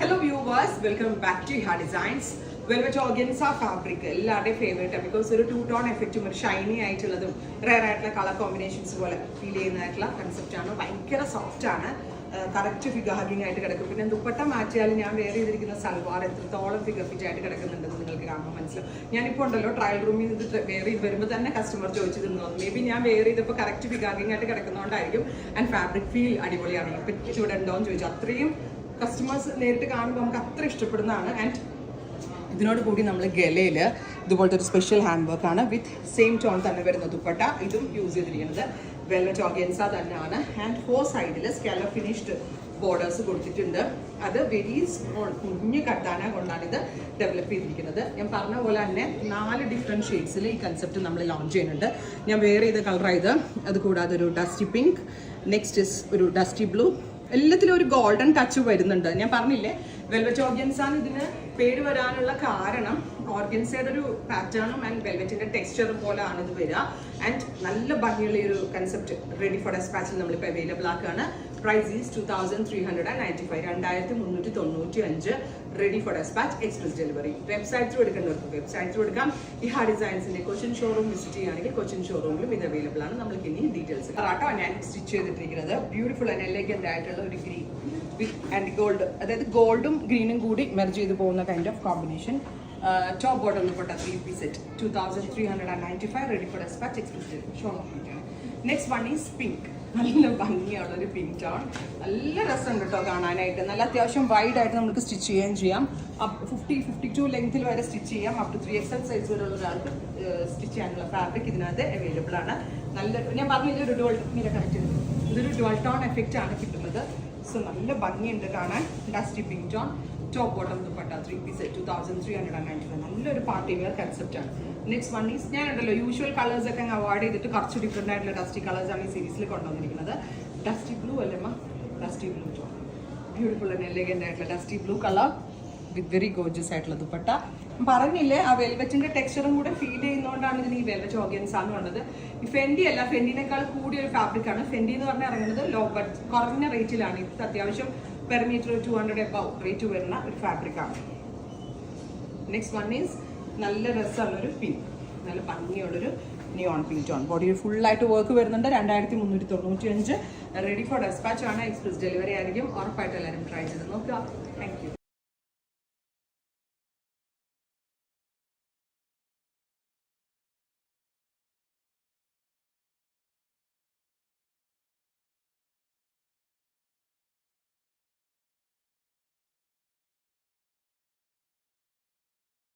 Hello viewers, welcome back to Iha Designs. Velvet organza fabric, എല്ലാവരുടെയും favourite because ഒരു two tone എഫക്റ്റും ഒരു ഷൈനി ആയിട്ടുള്ളതും റെയർ ആയിട്ടുള്ള കളർ കോമ്പിനേഷൻസ് പോലെ ഫീൽ ചെയ്യുന്നതായിട്ടുള്ള കൺസെപ്റ്റ് ആണ്. ഭയങ്കര സോഫ്റ്റ് ആണ്, കറക്റ്റ് ഫിഗർ ഹഗിങ് ആയിട്ട് കിടക്കും. പിന്നെ ദുപ്പട്ട മാറ്റിയാൽ ഞാൻ വെയർ ചെയ്തിരിക്കുന്ന സൽവാർ എത്രത്തോളം ഫിഗർ ഫിറ്റ് ആയിട്ട് കിടക്കുന്നുണ്ടെന്ന് നിങ്ങൾക്ക് കാണുമ്പോൾ മനസ്സിലാവും. ഞാനിപ്പോൾ ഉണ്ടല്ലോ ട്രയൽ റൂമിൽ ഇത് വെയർ ചെയ്ത് വരുമ്പോൾ തന്നെ കസ്റ്റമർ ചോദിച്ചിരുന്നു, മേ ബി ഞാൻ വെയർ ചെയ്തപ്പോൾ കറക്റ്റ് ഫിഗർ ഹഗിങ് ആയിട്ട് കിടക്കുന്നതുകൊണ്ടായിരിക്കും. ആൻഡ് ഫാബ്രിക് ഫീൽ അടിപൊളിയാണ്. ഇപ്പം ഇവിടെ ഉണ്ടോ എന്ന് ചോദിച്ചു. അത്രയും കസ്റ്റമേഴ്സ് നേരിട്ട് കാണുമ്പോൾ നമുക്ക് അത്ര ഇഷ്ടപ്പെടുന്നതാണ്. ആൻഡ് ഇതിനോട് കൂടി നമ്മൾ ഗലയിൽ ഇതുപോലത്തെ ഒരു സ്പെഷ്യൽ ഹാൻഡ് വർക്കാണ് വിത്ത് സെയിം ടോൺ തന്നെ വരുന്ന ദുപ്പട്ട. ഇതും യൂസ് ചെയ്തിരിക്കുന്നത് വെൽവെറ്റ് ഓർഗൻസ തന്നെയാണ്. ആൻഡ് 4 സൈഡിൽ സ്കാലപ്പ് ഫിനിഷ്ഡ് ബോർഡേഴ്സ് കൊടുത്തിട്ടുണ്ട്. അത് വെരി സ്മോൾ കുഞ്ഞു കട്ടാന കൊണ്ടാണ് ഇത് ഡെവലപ്പ് ചെയ്തിരിക്കുന്നത്. ഞാൻ പറഞ്ഞ പോലെ തന്നെ 4 ഡിഫറെൻറ്റ് ഷെയ്ഡ്സിൽ ഈ കൺസെപ്റ്റ് നമ്മൾ ലോഞ്ച് ചെയ്യുന്നുണ്ട്. ഞാൻ വെയർ ചെയ്ത കളറായത്. അത് കൂടാതെ ഒരു ഡസ്റ്റി പിങ്ക്, നെക്സ്റ്റ് ഇസ് ഒരു ഡസ്റ്റി ബ്ലൂ. എല്ലാത്തിലും ഒരു ഗോൾഡൻ ടച്ച് വരുന്നുണ്ട്. ഞാൻ പറഞ്ഞില്ലേ വെൽവെറ്റ് ഓർഗൻസാണ് ഇതിന് പേര് വരാനുള്ള കാരണം ഓർഗൻസയുടെ ഒരു പാറ്റേണും ആൻഡ് വെൽവെറ്റിന്റെ ടെക്സ്ചറും പോലെയാണ് ഇത് വരിക. ആൻഡ് നല്ല ഭംഗിയുള്ള ഒരു കൺസെപ്റ്റ് റെഡി ഫോർ ഡെസ്പാച്ചിൽ നമ്മളിപ്പോൾ അവൈലബിൾ ആക്കുകയാണ്. Price is 2395, 2395 ready for despatch, express delivery. Website through എടുക്കേണ്ടവർക്ക് വെബ്സൈറ്റ് ത്രൂ എടുക്കാം. ഇഹാ ഡിസൈൻസിന്റെ കൊച്ചിൻ ഷോറൂം വിസിറ്റ് ചെയ്യുകയാണെങ്കിൽ കൊച്ചിൻ ഷോറൂമിലും ഇത് അവൈലബിൾ ആണ്. നമ്മൾക്ക് ഇനി ഡീറ്റെയിൽസ് ആട്ടോ ഞാൻ സ്റ്റിച്ച് ചെയ്തിട്ടിരിക്കുന്നത്. ബ്യൂട്ടിഫുൾ ആൻഡ് എലഗന്റ് ആയിട്ടുള്ള ഒരു ഗ്രീൻ വിത്ത് ആൻഡ് ഗോൾഡ്, അതായത് ഗോൾഡും ഗ്രീനും കൂടി മെർജ് ചെയ്ത് പോകുന്ന kind of combination. Top bottom dupatta 3-piece set 2395 ready for despatch, express delivery. Show നോക്കിയിട്ടാണ്. Next one is pink. നല്ല ഭംഗിയുള്ള ഒരു പിങ്ക് ടോൺ. നല്ല രസമുണ്ട് കേട്ടോ കാണാനായിട്ട്. നല്ല അത്യാവശ്യം വൈഡ് ആയിട്ട് നമുക്ക് സ്റ്റിച്ച് ചെയ്യുകയും ചെയ്യാം. 50-52 ലെങ്ത്തിൽ വരെ സ്റ്റിച്ച് ചെയ്യാം. അപ് ടു 3XL സൈസ് വരെയുള്ള ഒരാൾക്ക് സ്റ്റിച്ച് ചെയ്യാനുള്ള ഫാബ്രിക് ഇതിനകത്ത് അവൈലബിൾ ആണ്. നല്ല, ഞാൻ പറഞ്ഞില്ല ഒരു ഡുവൽ മീര കണക്ട് ചെയ്തത്, ഇതൊരു ഡുവൽ ടോൺ എഫക്റ്റ് ആണ് കിട്ടുന്നത്. സോ നല്ല ഭംഗിയുണ്ട് കാണാൻ. Dusty pink tone, top bottom dupatta 3-piece set 2395. നല്ലൊരു പാർട്ടി വെയർ കൺസെപ്റ്റ് ആണ്. നെക്സ്റ്റ് വൺ ഈസ്, ഞാനുണ്ടല്ലോ യൂഷ്വൽ കളേഴ്സ് ഒക്കെ അവോയ്ഡ് ചെയ്തിട്ട് കുറച്ച് ഡിഫറെൻ്റ് ആയിട്ടുള്ള ഡസ്റ്റി കളേഴ്സ് ആണ് ഈ സീരീസിൽ കൊണ്ടുവന്നിരിക്കുന്നത്. ഡസ്റ്റി ബ്ലൂ അല്ലമ്മ, dusty blue tone. Beautiful and elegant ആയിട്ടുള്ള dusty blue colour with very gorgeous ആയിട്ടുള്ള ദുപ്പട്ട. പറഞ്ഞില്ലേ ആ വെൽവെറ്റിന്റെ ടെക്സ്ചറും കൂടെ ഫീൽ ചെയ്യുന്നതുകൊണ്ടാണ് ഇതിന് ഈ വെൽവെറ്റ് ഓർഗൻസ എന്ന് പറയുന്നത്. ഈ ഫെൻഡി അല്ല, ഫെൻഡിനേക്കാൾ കൂടിയ ഒരു ഫാബ്രിക് ആണ്. ഫെൻഡി എന്ന് പറഞ്ഞാൽ ഇറങ്ങുന്നത് ലോ ബഡ്ജറ്റ്, കുറഞ്ഞ റേറ്റിലാണ്. ഇത് അത്യാവശ്യം പെർ മീറ്റർ 200 above റേറ്റ് വരുന്ന ഒരു ഫാബ്രിക് ആണ്. നെക്സ്റ്റ് വൺ ഈസ് നല്ല രസമുള്ളൊരു പിങ്ക്, നല്ല ഭംഗിയുള്ളൊരു നിയോൺ പിങ്ക് ടോൺ. ബോഡിയിൽ ഫുള്ളായിട്ട് വർക്ക് വരുന്നുണ്ട്. 2395 റെഡി ഫോർ ഡെസ്പാച്ച് ആണ്, എക്സ്പ്രസ് ഡെലിവറി ആയിരിക്കും. ഉറപ്പായിട്ട് എല്ലാവരും ട്രൈ ചെയ്ത് നോക്കുക. Thank you.